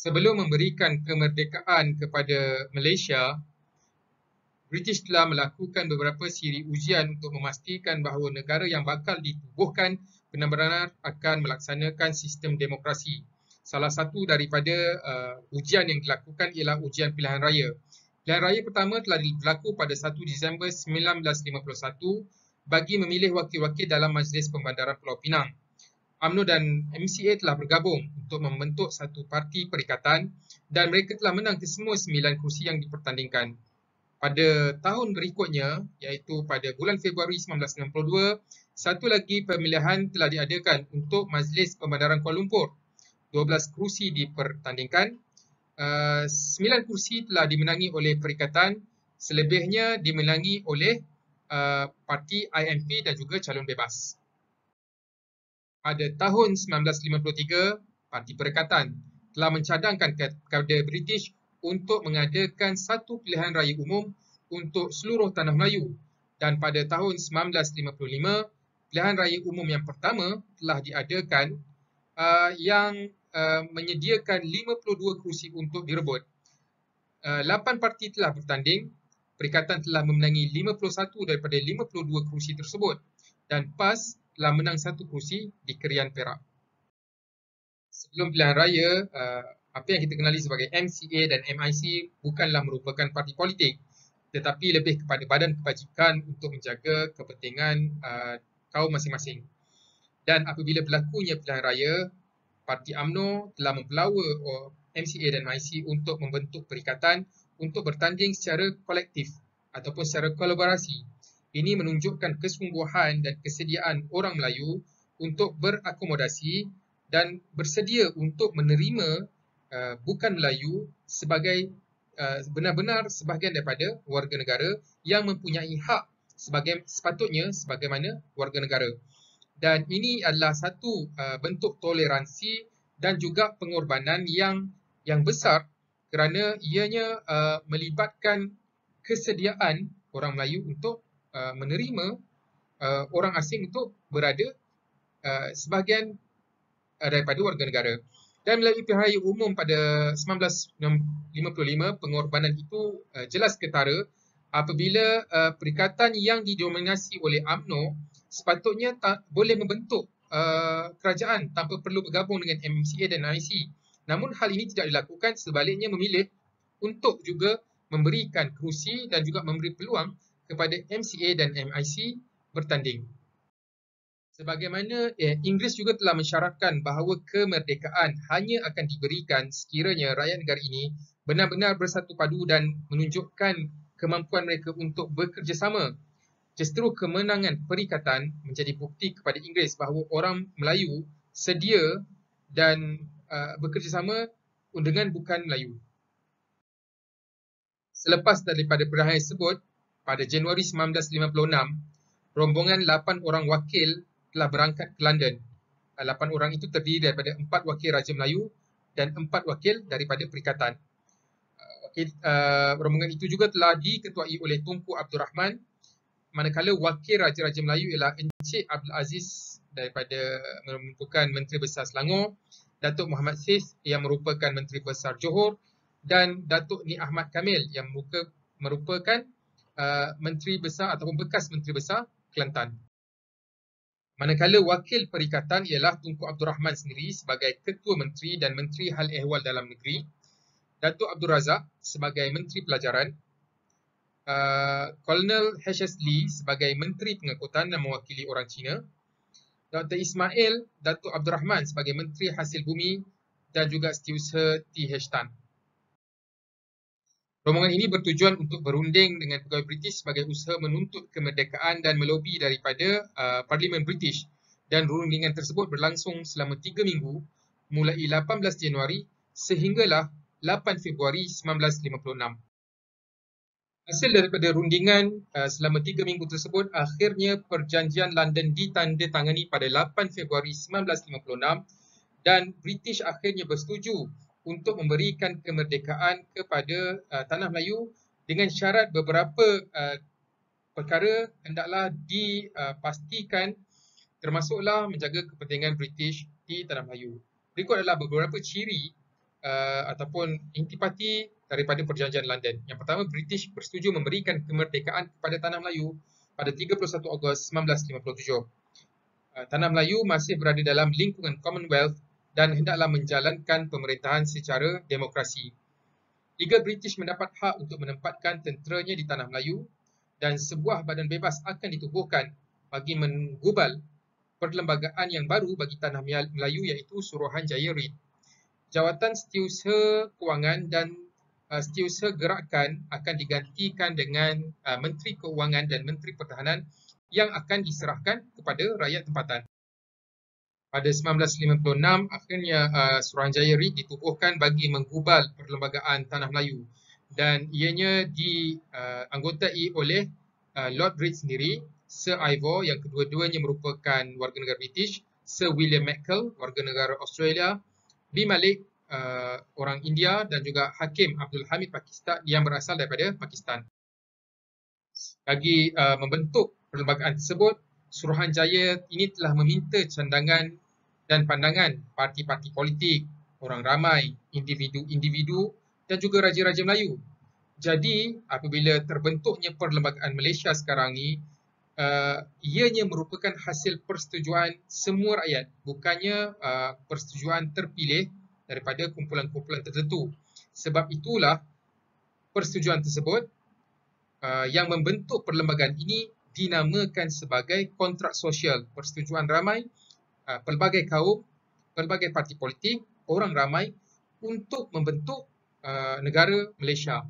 Sebelum memberikan kemerdekaan kepada Malaysia, British telah melakukan beberapa siri ujian untuk memastikan bahawa negara yang bakal ditubuhkan benar-benar akan melaksanakan sistem demokrasi. Salah satu daripada ujian yang dilakukan ialah ujian pilihan raya. Pilihan raya pertama telah berlaku pada 1 Disember 1951 bagi memilih wakil-wakil dalam Majlis Pembandaran Pulau Pinang. UMNO dan MCA telah bergabung untuk membentuk satu parti perikatan dan mereka telah menang kesemua 9 kursi yang dipertandingkan. Pada tahun berikutnya, iaitu pada bulan Februari 1992, satu lagi pemilihan telah diadakan untuk Majlis Pembandaran Kuala Lumpur. 12 kursi dipertandingkan. 9 kursi telah dimenangi oleh perikatan, selebihnya dimenangi oleh parti IMP dan juga calon bebas. Pada tahun 1953, Parti Perikatan telah mencadangkan kepada British untuk mengadakan satu pilihan raya umum untuk seluruh tanah Melayu. Dan pada tahun 1955, pilihan raya umum yang pertama telah diadakan yang menyediakan 52 kursi untuk direbut. 8 parti telah bertanding. Perikatan telah memenangi 51 daripada 52 kursi tersebut. Dan PAS telah menang satu kursi di Krian Perak. Sebelum pilihan raya, apa yang kita kenali sebagai MCA dan MIC bukanlah merupakan parti politik, tetapi lebih kepada badan kebajikan untuk menjaga kepentingan kaum masing-masing. Dan apabila berlakunya pilihan raya, Parti UMNO telah mempelawa MCA dan MIC untuk membentuk perikatan untuk bertanding secara kolektif ataupun secara kolaborasi. Ini menunjukkan kesungguhan dan kesediaan orang Melayu untuk berakomodasi dan bersedia untuk menerima bukan Melayu sebagai benar-benar sebahagian daripada warga negara yang mempunyai hak sepatutnya sebagaimana warga negara. Dan ini adalah satu bentuk toleransi dan juga pengorbanan yang besar kerana ianya melibatkan kesediaan orang Melayu untuk menerima orang asing untuk berada sebahagian daripada warga negara. Dan melalui pilihan raya umum pada 1955, pengorbanan itu jelas ketara apabila perikatan yang didominasi oleh UMNO sepatutnya boleh membentuk kerajaan tanpa perlu bergabung dengan MCA dan MIC. Namun hal ini tidak dilakukan, sebaliknya memilih untuk juga memberikan kerusi dan juga memberi peluang kepada MCA dan MIC bertanding. Sebagaimana Inggeris juga telah mensyaratkan bahawa kemerdekaan hanya akan diberikan sekiranya rakyat negara ini benar-benar bersatu padu dan menunjukkan kemampuan mereka untuk bekerjasama. Justru kemenangan perikatan menjadi bukti kepada Inggeris bahawa orang Melayu sedia dan bekerjasama dengan bukan Melayu. Selepas daripada pilihan tersebut, pada Januari 1956, rombongan 8 orang wakil telah berangkat ke London. 8 orang itu terdiri daripada 4 wakil Raja Melayu dan 4 wakil daripada perikatan. Rombongan itu juga telah diketuai oleh Tunku Abdul Rahman, manakala wakil Raja-Raja Melayu ialah Encik Abdul Aziz daripada merupakan Menteri Besar Selangor, Datuk Muhammad Sis yang merupakan Menteri Besar Johor dan Datuk Ni Ahmad Kamil yang merupakan Menteri Besar ataupun bekas Menteri Besar Kelantan. Manakala wakil perikatan ialah Tunku Abdul Rahman sendiri sebagai Ketua Menteri dan Menteri Hal Ehwal Dalam Negeri, Datuk Abdul Razak sebagai Menteri Pelajaran, Kolonel H.S. Lee sebagai Menteri Pengangkutan dan mewakili orang Cina, Dr. Ismail Datuk Abdul Rahman sebagai Menteri Hasil Bumi dan juga Setiausaha T.H. Tan. Rombongan ini bertujuan untuk berunding dengan pegawai British sebagai usaha menuntut kemerdekaan dan melobi daripada Parlimen British, dan rundingan tersebut berlangsung selama 3 minggu mulai 18 Januari sehinggalah 8 Februari 1956. Hasil daripada rundingan selama 3 minggu tersebut, akhirnya perjanjian London ditandatangani pada 8 Februari 1956 dan British akhirnya bersetuju untuk memberikan kemerdekaan kepada Tanah Melayu dengan syarat beberapa perkara hendaklah dipastikan, termasuklah menjaga kepentingan British di Tanah Melayu. Berikut adalah beberapa ciri ataupun intipati daripada Perjanjian London. Yang pertama, British bersetuju memberikan kemerdekaan kepada Tanah Melayu pada 31 Ogos 1957. Tanah Melayu masih berada dalam lingkungan Commonwealth dan hendaklah menjalankan pemerintahan secara demokrasi. Liga British mendapat hak untuk menempatkan tenteranya di Tanah Melayu dan sebuah badan bebas akan ditubuhkan bagi menggubal perlembagaan yang baru bagi Tanah Melayu iaitu Suruhanjaya Reid. Jawatan Setiausaha Kewangan dan Setiausaha Gerakan akan digantikan dengan Menteri Keuangan dan Menteri Pertahanan yang akan diserahkan kepada rakyat tempatan. Pada 1956, akhirnya Suruhanjaya Reid ditubuhkan bagi menggubal perlembagaan Tanah Melayu dan ianya dianggotai oleh Lord Reid sendiri, Sir Ivor yang kedua-duanya merupakan warga negara British, Sir William Mackal, warga negara Australia, B. Malik, orang India dan juga Hakim Abdul Hamid Pakistan yang berasal daripada Pakistan. Bagi membentuk perlembagaan tersebut, Suruhanjaya ini telah meminta cadangan dan pandangan parti-parti politik, orang ramai, individu-individu dan juga raja-raja Melayu. Jadi, apabila terbentuknya perlembagaan Malaysia sekarang ni, ianya merupakan hasil persetujuan semua rakyat, bukannya persetujuan terpilih daripada kumpulan-kumpulan tertentu. Sebab itulah persetujuan tersebut yang membentuk perlembagaan ini dinamakan sebagai kontrak sosial, persetujuan ramai, pelbagai kaum, pelbagai parti politik, orang ramai untuk membentuk negara Malaysia.